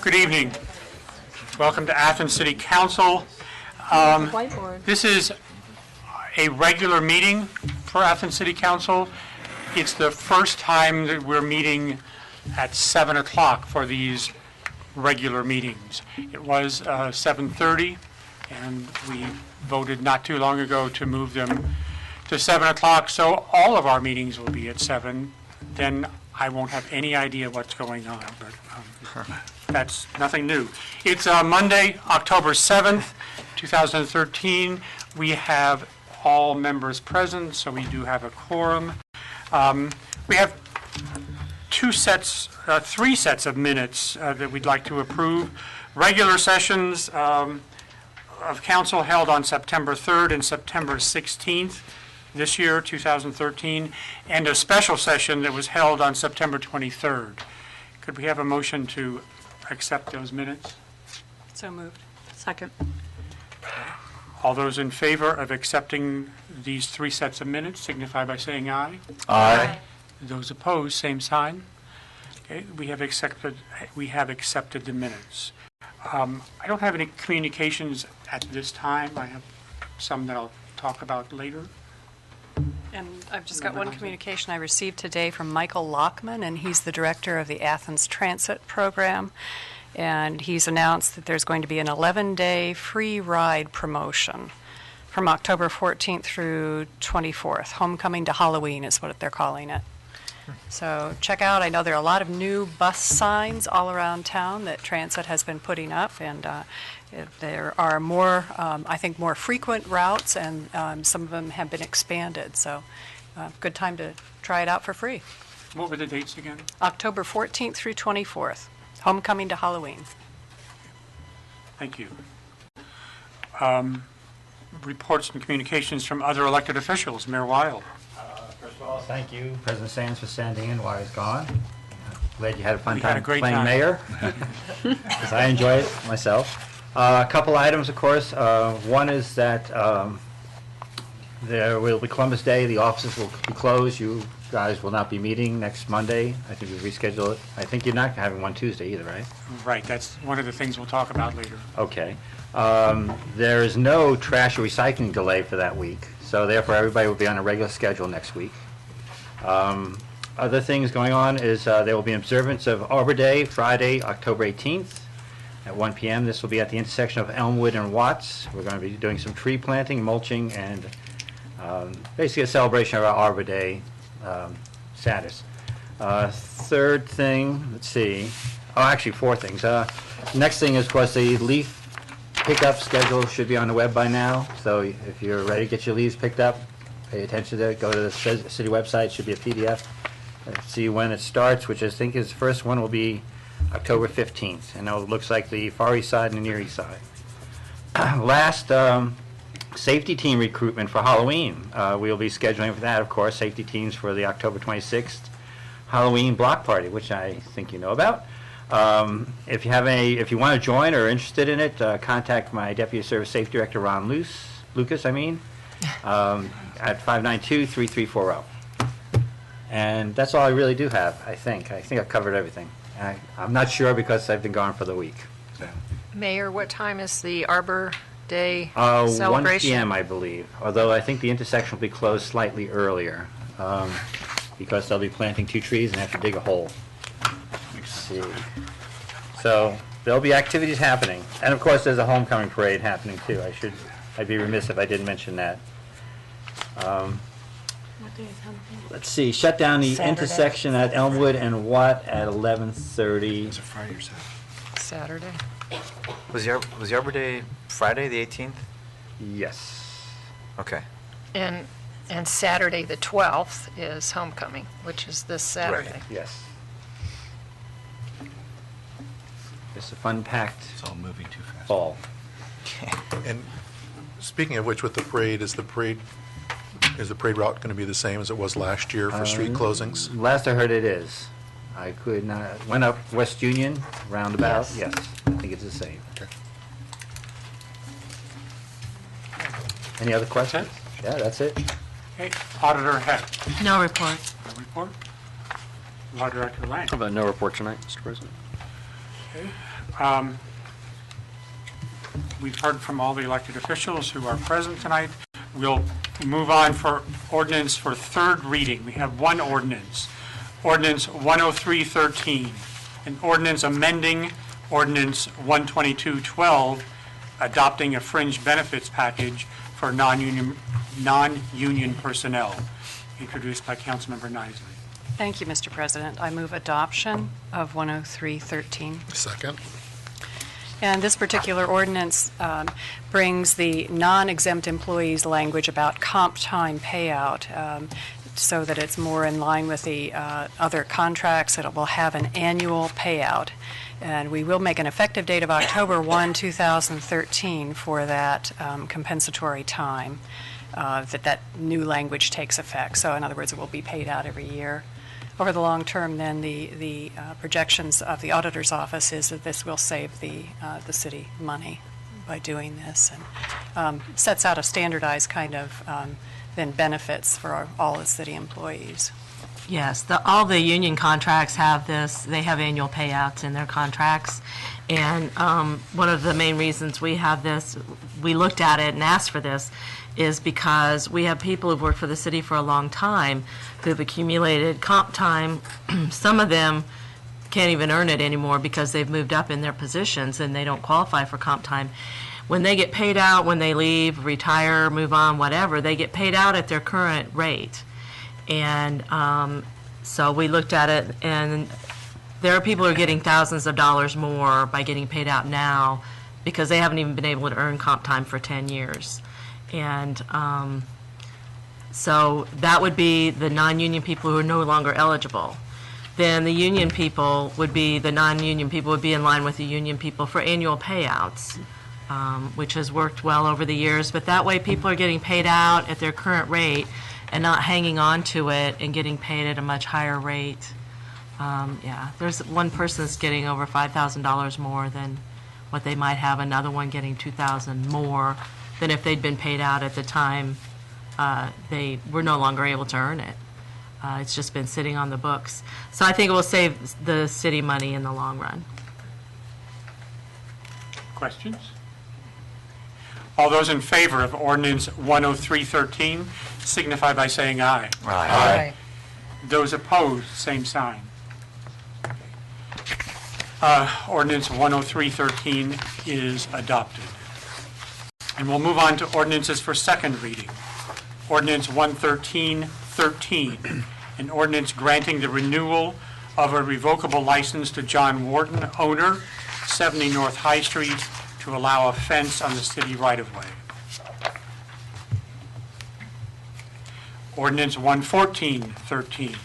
Good evening. Welcome to Athens City Council. This is a regular meeting for Athens City Council. It's the first time that we're meeting at 7 o'clock for these regular meetings. It was 7:30, and we voted not too long ago to move them to 7 o'clock, so all of our meetings will be at 7. Then I won't have any idea what's going on, but that's nothing new. It's Monday, October 7th, 2013. We have all members present, so we do have a quorum. We have three sets of minutes that we'd like to approve. Regular sessions of council held on September 3rd and September 16th this year, 2013, and a special session that was held on September 23rd. Could we have a motion to accept those minutes? So moved. Second. All those in favor of accepting these three sets of minutes signify by saying aye. Aye. Those opposed, same sign. Okay, we have accepted the minutes. I don't have any communications at this time. I have some that I'll talk about later. And I've just got one communication I received today from Michael Lockman, and he's the director of the Athens Transit Program. And he's announced that there's going to be an 11-day free ride promotion from October 14th through 24th. Homecoming to Halloween is what they're calling it. So check out, I know there are a lot of new bus signs all around town that Transit has been putting up, and there are more, I think, more frequent routes, and some of them have been expanded. So good time to try it out for free. What were the dates again? October 14th through 24th. Homecoming to Halloween. Thank you. Reports and communications from other elected officials. Mayor Weil. First of all, thank you, President Sands, for standing in while he's gone. Glad you had a fun time great playing time. mayor, because I enjoy it myself. A couple items, of course. One is that there will be Columbus Day. The offices will be closed. You guys will not be meeting next Monday. I think we reschedule it. I think you're not having one Tuesday either, right? Right, that's one of the things we'll talk about later. Okay. There is no trash or recycling delay for that week, so therefore everybody will be on a regular schedule next week. Other things going on is there will be observance of Arbor Day, Friday, October 18th at 1 p.m. This will be at the intersection of Elmwood and Watts. We're going to be doing some tree planting, mulching, and basically a celebration of our Arbor Day status. Third thing, let's see. Oh, actually, four things. Next thing is, of course, the leaf pickup schedule should be on the web by now. So if you're ready to get your leaves picked up, pay attention to it. Go to the city website. It should be a PDF. See when it starts, which I think is the first one will be October 15th. And it looks like the Far East Side and the Near East Side. Last, safety team recruitment for Halloween. We'll be scheduling for that, of course, safety teams for the October 26th Halloween block party, which I think you know about. If you want to join or are interested in it, contact my Deputy Service Safety Director, Ron Lucas, at 592-3340. And that's all I really do have, I think. I think I've covered everything. I'm not sure because I've been gone for the week. So. Mayor, what time is the Arbor Day 1 celebration? p.m., I believe, although I think the intersection will be closed slightly earlier because they'll be planting 2 trees and have to dig a hole. Let's see. So there'll be activities happening. And of course, there's a homecoming parade happening too. I'd be remiss if I didn't mention that. Let's see, shut down the Saturday. intersection at Elmwood and Watt at 11:30. Is it Friday or Saturday? Saturday. Was the Arbor Day Friday, the 18th? Yes. Okay. And Saturday, the 12th, is homecoming, which is this Saturday. Yes. It's a fun-packed It's all moving too fast. fall. And speaking of which, with the parade, is the parade route going to be the same as it was last year for street closings? Last I heard it is. I could not, went up West Union, roundabout, Yes. yes. I think it's the same. Okay. Any other questions? Yeah, that's it. Okay, Auditor Heck. No report. No report. Law Director Lang. How about no report tonight, Mr. President? Okay. We've heard from all the elected officials who are present tonight. We'll move on for ordinance for third reading. We have one ordinance, ordinance 10313, an ordinance amending ordinance 12212, adopting a fringe benefits package for non-union personnel, introduced by Councilmember Nisley. Thank you, Mr. President. I move adoption of 10313. Second? And this particular ordinance brings the non-exempt employees language about comp time payout so that it's more in line with the other contracts. It will have an annual payout. And we will make an effective date of October 1, 2013 for that compensatory time, that new language takes effect. So in other words, it will be paid out every year. Over the long term, then, the projections of the auditor's office is that this will save the city money by doing this, and sets out a standardized kind of then benefits for all the city employees. Yes, all the union contracts have this. They have annual payouts in their contracts. And one of the main reasons we have this, we looked at it and asked for this, is because we have people who've worked for the city for a long time who've accumulated comp time. Some of them can't even earn it anymore because they've moved up in their positions and they don't qualify for comp time. When they get paid out, when they leave, retire, move on, whatever, they get paid out at their current rate. And so we looked at it, and there are people who are getting thousands of dollars more by getting paid out now because they haven't even been able to earn comp time for 10 years. And so that would be the non-union people who are no longer eligible. Then the union people would be, the non-union people would be in line with the union people for annual payouts, which has worked well over the years. But that way people are getting paid out at their current rate and not hanging on to it and getting paid at a much higher rate. Yeah, there's one person that's getting over $5,000 more than what they might have, another one getting $2,000 more than if they'd been paid out at the time they were no longer able to earn it. It's just been sitting on the books. So I think it will save the city money in the long run. Questions? All those in favor of ordinance 10313 signify by saying aye. Aye. Those opposed, same sign. Ordinance 10313 is adopted. And we'll move on to ordinances for second reading. Ordinance 11313, an ordinance granting the renewal of a revocable license to John Wharton, owner, 70 North High Street, to allow a fence on the city right-of-way. Ordinance 11413,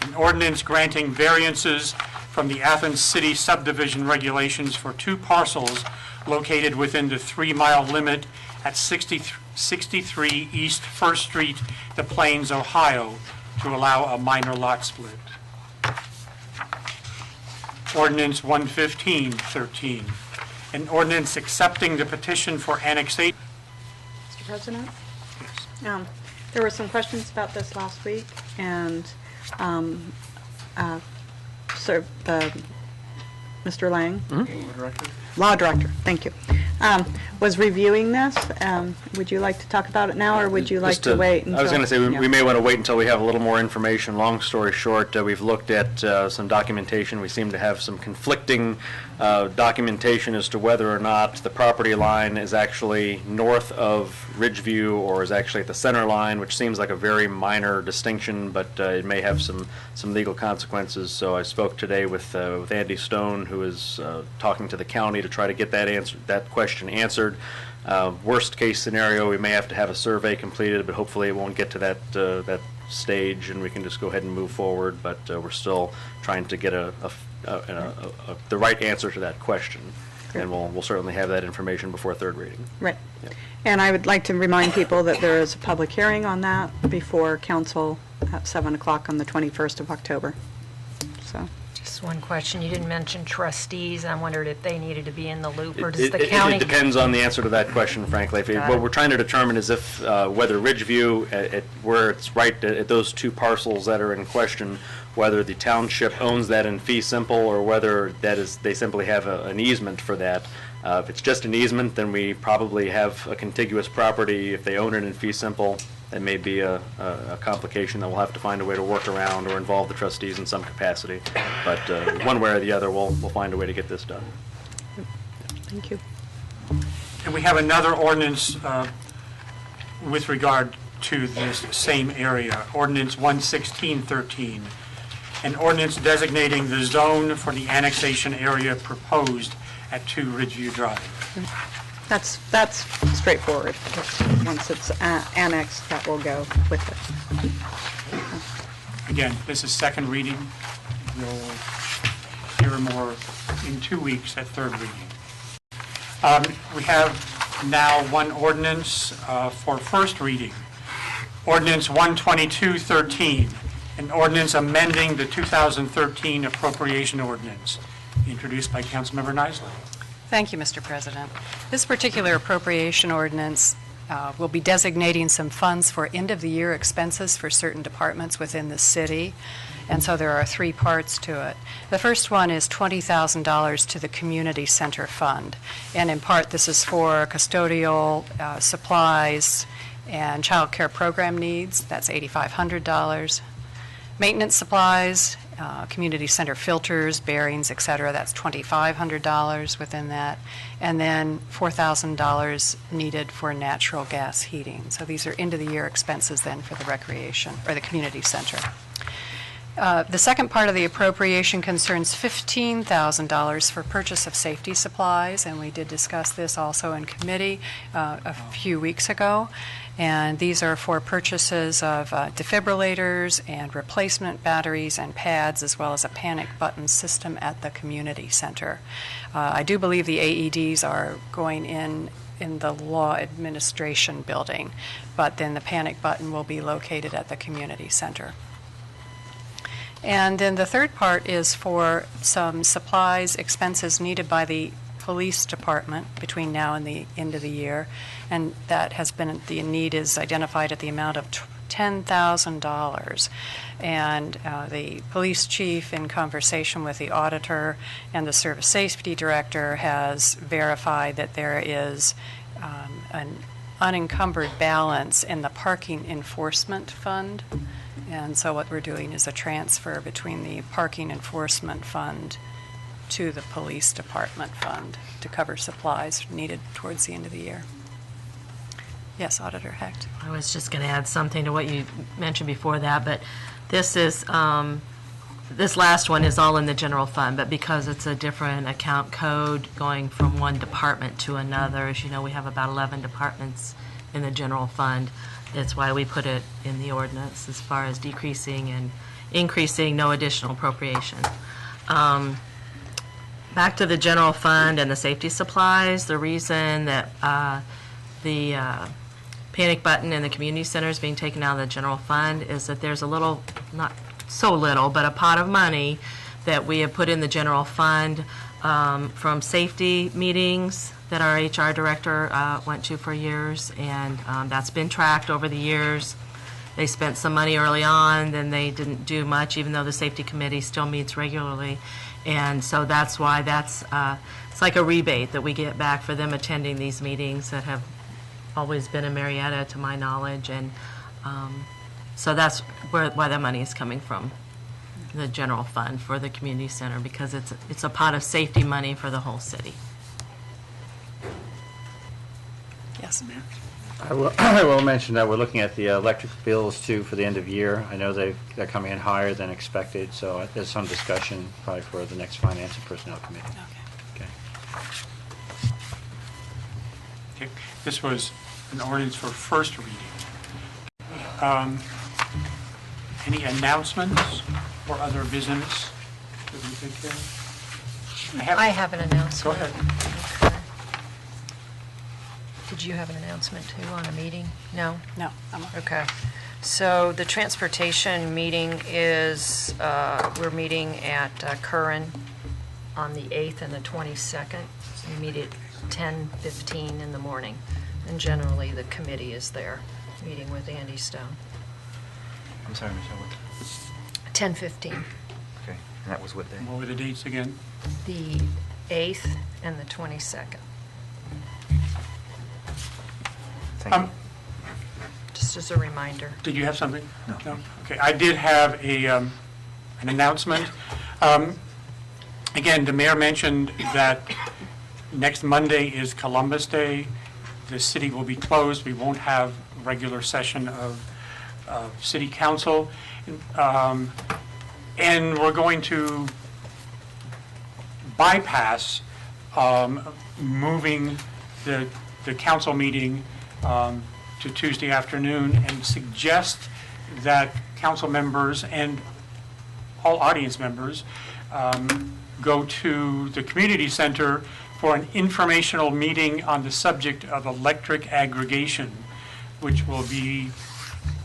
an ordinance granting variances from the Athens City subdivision regulations for two parcels located within the 3-mile limit at 63 East First Street, The Plains, Ohio, to allow a minor lot split. Ordinance 11513, an ordinance accepting the petition for annexation. Mr. President? There were some questions about this last week, and Mr. Lang, Law Director, thank you, was reviewing this. Would you like to talk about it now, or would you like to wait until? I was going to say, yeah. we may want to wait until we have a little more information. Long story short, we've looked at some documentation. We seem to have some conflicting documentation as to whether or not the property line is actually north of Ridgeview or is actually at the center line, which seems like a very minor distinction, but it may have some legal consequences. So I spoke today with Andy Stone, who is talking to the county to try to get that question answered. Worst case scenario, we may have to have a survey completed, but hopefully it won't get to that stage, and we can just go ahead and move forward. But we're still trying to get the right answer to that question, and we'll certainly have that information before third reading. Right. Yep. And I would like to remind people that there is a public hearing on that before council at 7 o'clock on the 21st of October. So. Just one question. You didn't mention trustees. I wondered if they needed to be in the loop, or does the county? It depends on the answer to that question, frankly. What we're trying to determine is whether Ridgeview, where it's right at those two parcels that are in question, whether the township owns that in fee simple or whether that is, they simply have an easement for that. If it's just an easement, then we probably have a contiguous property. If they own it in fee simple, that may be a complication that we'll have to find a way to work around or involve the trustees in some capacity. But one way or the other, we'll find a way to get this done. Thank you. And we have another ordinance with regard to this same area, Ordinance 11613, an ordinance designating the zone for the annexation area proposed at 2 Ridgeview Drive. That's straightforward. Once it's annexed, that will go with it. Again, this is second reading. We'll hear more in 2 weeks at third reading. We have now one ordinance for first reading. Ordinance 12213, an ordinance amending the 2013 appropriation ordinance, introduced by Councilmember Nisley. Thank you, Mr. President. This particular appropriation ordinance will be designating some funds for end-of-the-year expenses for certain departments within the city, and so there are 3 parts to it. The first one is $20,000 to the Community Center Fund, and in part this is for custodial supplies and child care program needs. That's $8,500. Maintenance supplies, community center filters, bearings, et cetera, that's $2,500 within that. And then $4,000 needed for natural gas heating. So these are end-of-the-year expenses then for the recreation, or the community center. The second part of the appropriation concerns $15,000 for purchase of safety supplies, and we did discuss this also in committee a few weeks ago. And these are for purchases of defibrillators and replacement batteries and pads, as well as a panic button system at the community center. I do believe the AEDs are going in the law administration building, but then the panic button will be located at the community center. And then the third part is for some supplies, expenses needed by the police department between now and the end of the year, and that has been, the need is identified at the amount of $10,000. And the police chief, in conversation with the auditor and the service safety director, has verified that there is an unencumbered balance in the parking enforcement fund. And so what we're doing is a transfer between the parking enforcement fund to the police department fund to cover supplies needed towards the end of the year. Yes, Auditor Hecht. I was just going to add something to what you mentioned before that, but this is, this last one is all in the general fund, but because it's a different account code going from one department to another, as you know, we have about 11 departments in the general fund. That's why we put it in the ordinance as far as decreasing and increasing, no additional appropriation. Back to the general fund and the safety supplies, the reason that the panic button and the community center is being taken out of the general fund is that there's a little, not so little, but a pot of money that we have put in the general fund from safety meetings that our HR director went to for years, and that's been tracked over the years. They spent some money early on, then they didn't do much, even though the safety committee still meets regularly. And so that's why that's, it's like a rebate that we get back for them attending these meetings that have always been in Marietta, to my knowledge. And so that's why that money is coming from, the general fund for the community center, because it's a pot of safety money for the whole city. Yes, Mayor. I will mention that we're looking at the electric bills too for the end of year. I know they're coming in higher than expected, so there's some discussion probably for the next Finance and Personnel Committee. Okay. Okay. This was an ordinance for first reading. Any announcements or other business that we take care of? I have an announcement. Go ahead. Okay. Did you have an announcement too on a meeting? No? No, I'm Okay. So the transportation meeting is, we're meeting at Curran on the 8th and the 22nd. We meet at 10:15 in the morning. And generally, the committee is there, meeting with Andy Stone. I'm sorry, Michelle. 10:15, Okay, and that was what day? What were the dates again? the 8th and the 22nd, Thank you. just as a reminder. Did you have something? No. Okay, I did have an announcement. Again, the mayor mentioned that next Monday is Columbus Day. The city will be closed. We won't have regular session of city council. And we're going to bypass moving the council meeting to Tuesday afternoon and suggest that council members and all audience members go to the community center for an informational meeting on the subject of electric aggregation, which will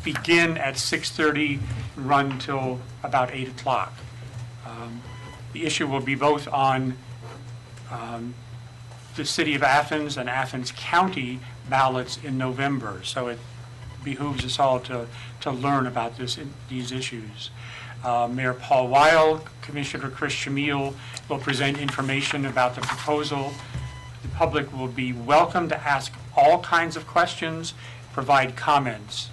begin at 6:30, run till about 8 o'clock. The issue will be both on the city of Athens and Athens County ballots in November, so it behooves us all to learn about these issues. Mayor Paul Weil, Commissioner Chris Shamil will present information about the proposal. The public will be welcome to ask all kinds of questions, provide comments.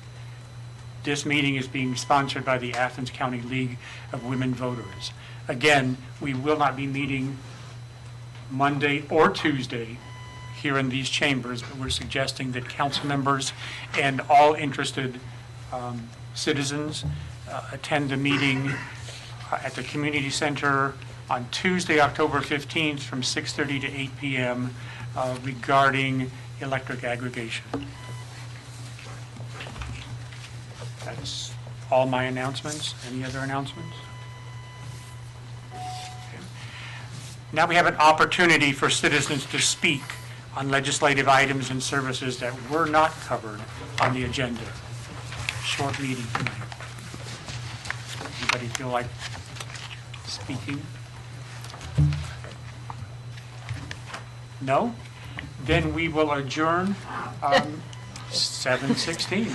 This meeting is being sponsored by the Athens County League of Women Voters. Again, we will not be meeting Monday or Tuesday here in these chambers, but we're suggesting that council members and all interested citizens attend the meeting at the community center on Tuesday, October 15th from 6:30 to 8 p.m. Regarding electric aggregation. That's all my announcements. Any other announcements? Okay. Now we have an opportunity for citizens to speak on legislative items and services that were not covered on the agenda. Short meeting tonight. Anybody feel like speaking? No? Then we will adjourn 7:16.